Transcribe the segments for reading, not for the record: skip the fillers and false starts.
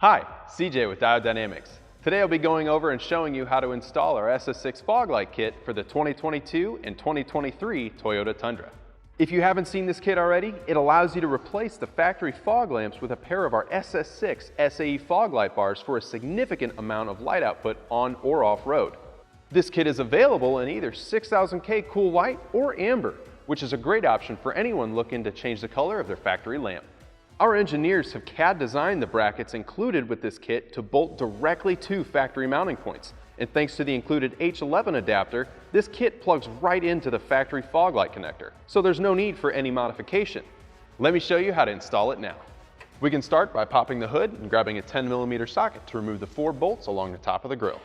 Hi, CJ with Diode Dynamics. Today I'll be going over and showing you how to install our SS6 Fog Light Kit for the 2022 and 2023 Toyota Tundra. If you haven't seen this kit already, it allows you to replace the factory fog lamps with a pair of our SS6 SAE fog light bars for a significant amount of light output on or off road. This kit is available in either 6000K cool white or amber, which is a great option for anyone looking to change the color of their factory lamp. Our engineers have CAD-designed the brackets included with this kit to bolt directly to factory mounting points. And thanks to the included H11 adapter, this kit plugs right into the factory fog light connector, so there's no need for any modification. Let me show you how to install it now. We can start by popping the hood and grabbing a 10mm socket to remove the 4 bolts along the top of the grille.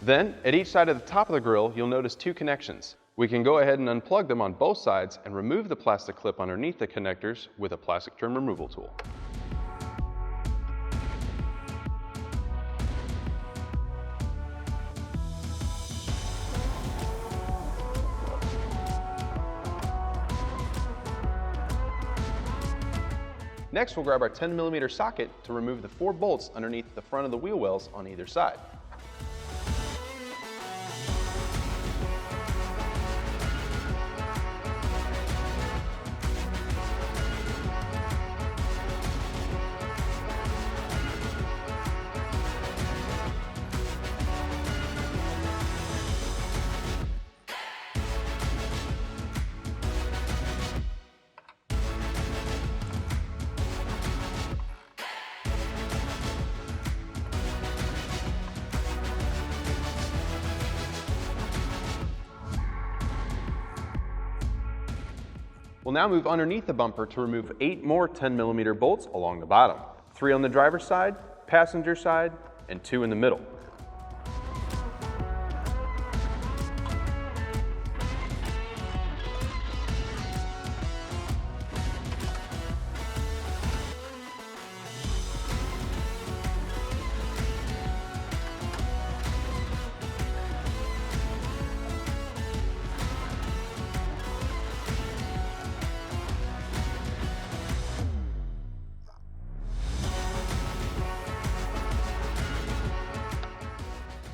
Then, at each side of the top of the grille, you'll notice 2 connections. We can go ahead and unplug them on both sides and remove the plastic clip underneath the connectors with a plastic trim removal tool. Next, we'll grab our 10mm socket to remove the 4 bolts underneath the front of the wheel wells on either side. We'll now move underneath the bumper to remove 8 more 10mm bolts along the bottom. 3 on the driver's side, passenger side, and 2 in the middle.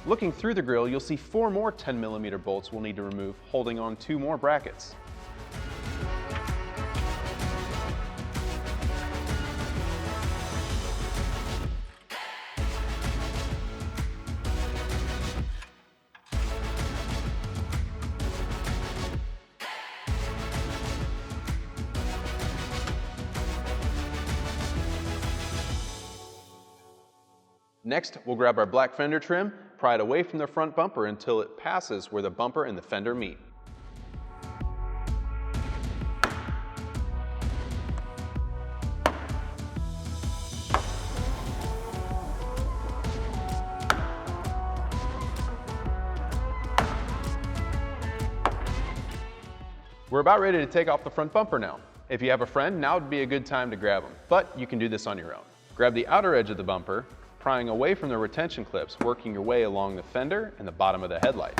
Looking through the grille, you'll see 4 more 10mm bolts we'll need to remove, holding on 2 more brackets. Next, we'll grab our black fender trim, pry it away from the front bumper until it passes where the bumper and the fender meet. We're about ready to take off the front bumper now. If you have a friend, now would be a good time to grab them, but you can do this on your own. Grab the outer edge of the bumper, prying away from the retention clips, working your way along the fender and the bottom of the headlight.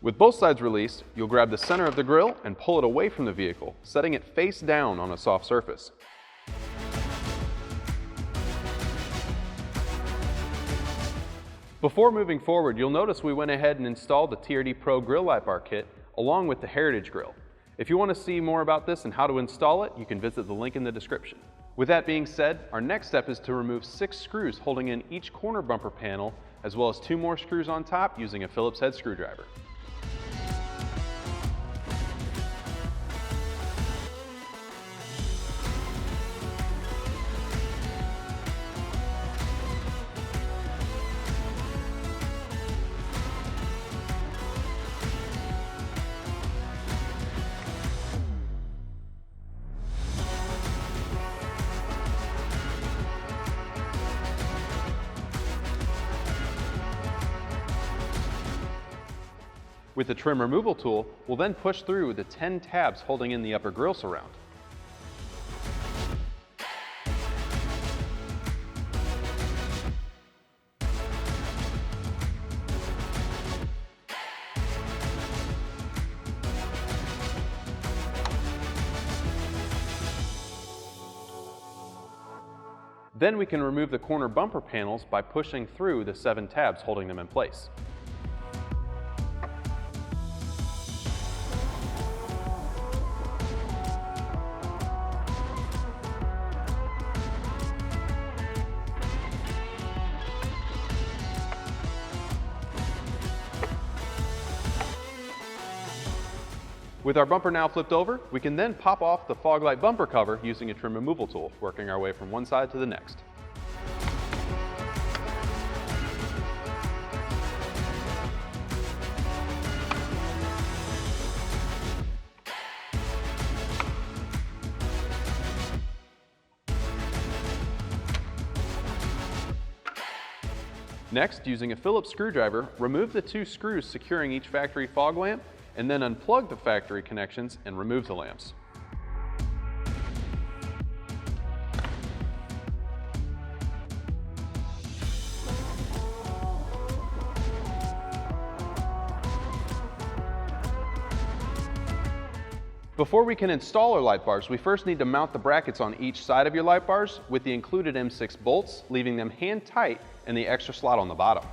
With both sides released, you'll grab the center of the grille and pull it away from the vehicle, setting it face down on a soft surface. Before moving forward, you'll notice we went ahead and installed the TRD Pro Grille Lightbar kit along with the Heritage Grille. If you want to see more about this and how to install it, you can visit the link in the description. With that being said, our next step is to remove 6 screws holding in each corner bumper panel, as well as 2 more screws on top using a Phillips head screwdriver. With the trim removal tool, we'll then push through the 10 tabs holding in the upper grille surround. Then we can remove the corner bumper panels by pushing through the 7 tabs holding them in place. With our bumper now flipped over, we can then pop off the fog light bumper cover using a trim removal tool, working our way from one side to the next. Next, using a Phillips screwdriver, remove the 2 screws securing each factory fog lamp, and then unplug the factory connections and remove the lamps. Before we can install our light bars, we first need to mount the brackets on each side of your light bars with the included M6 bolts, leaving them hand tight and the extra slot on the bottom.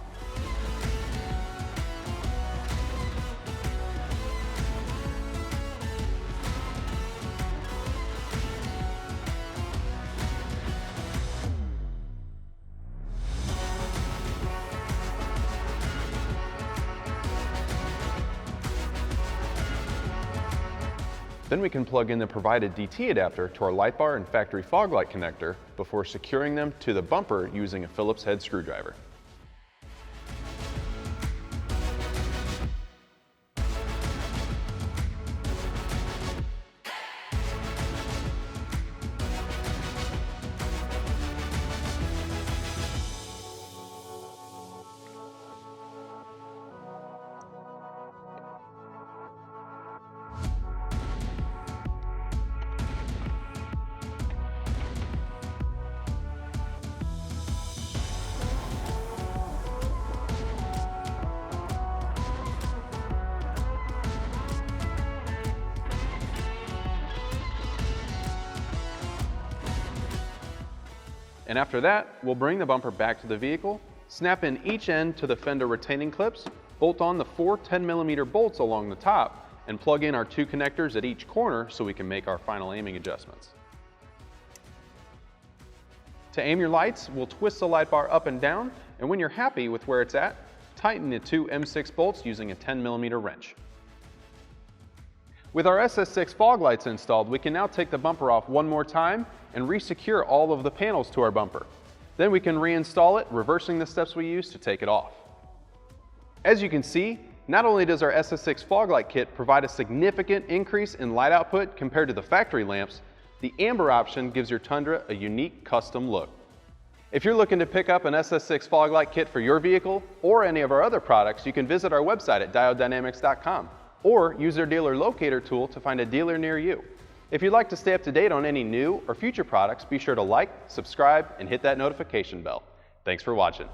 Then we can plug in the provided DT adapter to our light bar and factory fog light connector before securing them to the bumper using a Phillips head screwdriver. And after that, we'll bring the bumper back to the vehicle, snap in each end to the fender retaining clips, bolt on the 4 10mm bolts along the top, and plug in our 2 connectors at each corner so we can make our final aiming adjustments. To aim your lights, we'll twist the light bar up and down, and when you're happy with where it's at, tighten the 2 M6 bolts using a 10mm wrench. With our SS6 fog lights installed, we can now take the bumper off one more time and re-secure all of the panels to our bumper. Then we can reinstall it, reversing the steps we used to take it off. As you can see, not only does our SS6 Fog Light Kit provide a significant increase in light output compared to the factory lamps, the amber option gives your Tundra a unique custom look. If you're looking to pick up an SS6 Fog Light Kit for your vehicle or any of our other products, you can visit our website at diodedynamics.com or use their dealer locator tool to find a dealer near you. If you'd like to stay up to date on any new or future products, be sure to like, subscribe, and hit that notification bell. Thanks for watching.